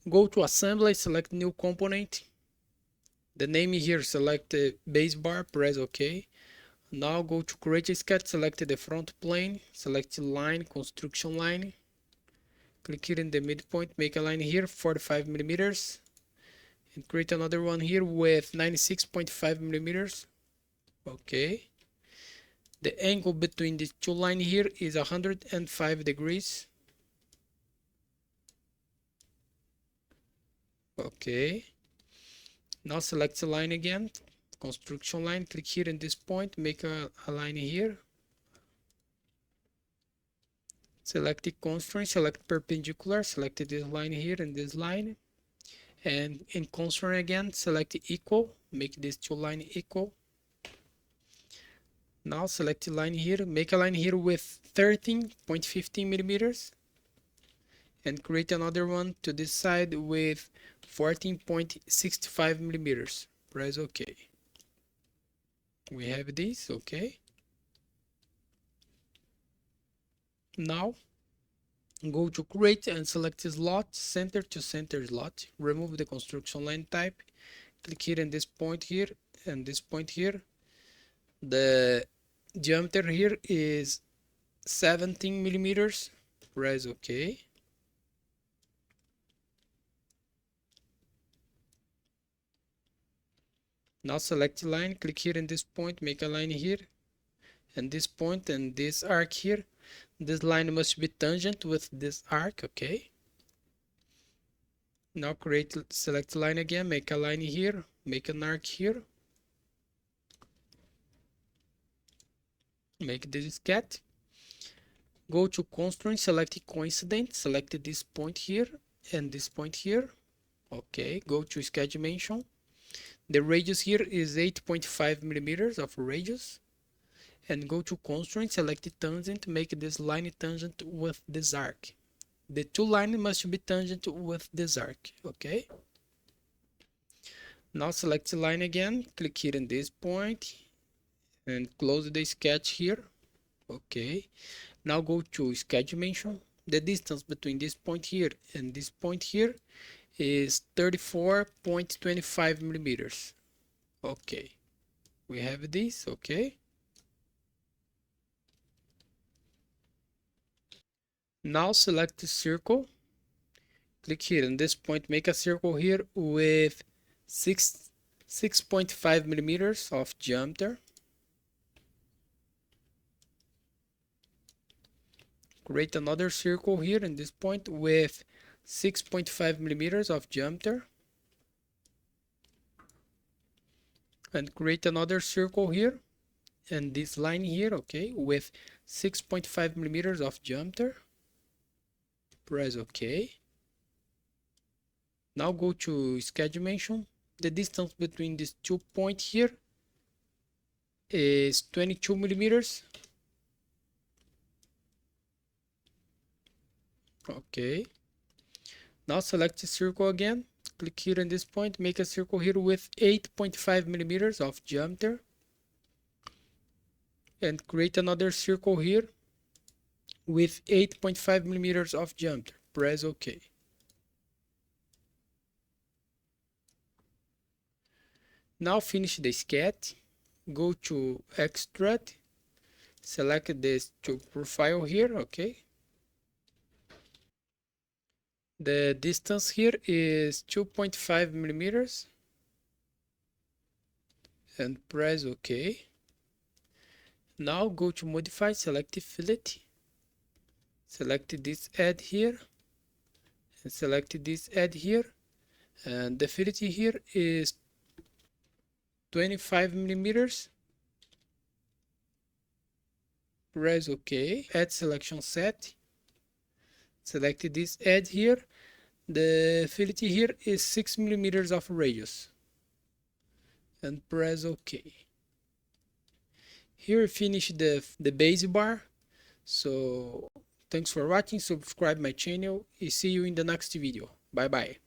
Go to assembly, select new component. The name here, select the base bar, press OK. Now go to create a sketch, select the front plane, select line, construction line. Click here in the midpoint, make a line here, 45 millimeters. And create another one here with 96.5 millimeters. Okay. The angle between the two lines here is 105 degrees. Okay. Now select the line again, construction line, click here in this point, make a line here. Select the constraint, select perpendicular, select this line here and this line. And in constraint again, select equal, make these two lines equal. Now select the line here, make a line here with 13.15 millimeters. And create another one to this side with 14.65 millimeters. Press OK. We have this, okay. Now go to create and select slot, center to center slot. Remove the construction line type. Click here in this point here and this point here. The diameter here is 17 millimeters. Press OK. Now select the line, click here in this point, make a line here, and this point and this arc here. This line must be tangent with this arc, okay? Now select the line again, make a line here, make an arc here. Make this sketch. Go to constraint, select coincident, select this point here and this point here. Okay, go to sketch dimension. The radius here is 8.5 millimeters of radius. And go to constraint, select tangent, make this line tangent with this arc. The two lines must be tangent with this arc, okay? Now select the line again, click here in this point, and close the sketch here, okay? Now go to sketch dimension. The distance between this point here and this point here is 34.25 millimeters. Okay, we have this, okay. Now select the circle, click here in this point, make a circle here with 6.5 millimeters of diameter. Create another circle here in this point with 6.5 millimeters of diameter. And create another circle here and this line here, okay, with 6.5 millimeters of diameter. Press OK. Now go to sketch dimension. The distance between these 2 points here is 22 millimeters. Okay. Now select the circle again. Click here in this point, make a circle here with 8.5 millimeters of diameter. And create another circle here with 8.5 millimeters of diameter. Press OK. Now finish the sketch. Go to extrude. Select this to profile here, okay. The distance here is 2.5 millimeters. And press OK. Now go to modify, select fillet. Select this edge here. And select this edge here. And the fillet here is 25 millimeters. Press OK. Add selection set. Select this edge here. The fillet here is 6 millimeters of radius. And press OK. Here finish the base bar. So thanks for watching. Subscribe my channel. See you in the next video. Bye bye.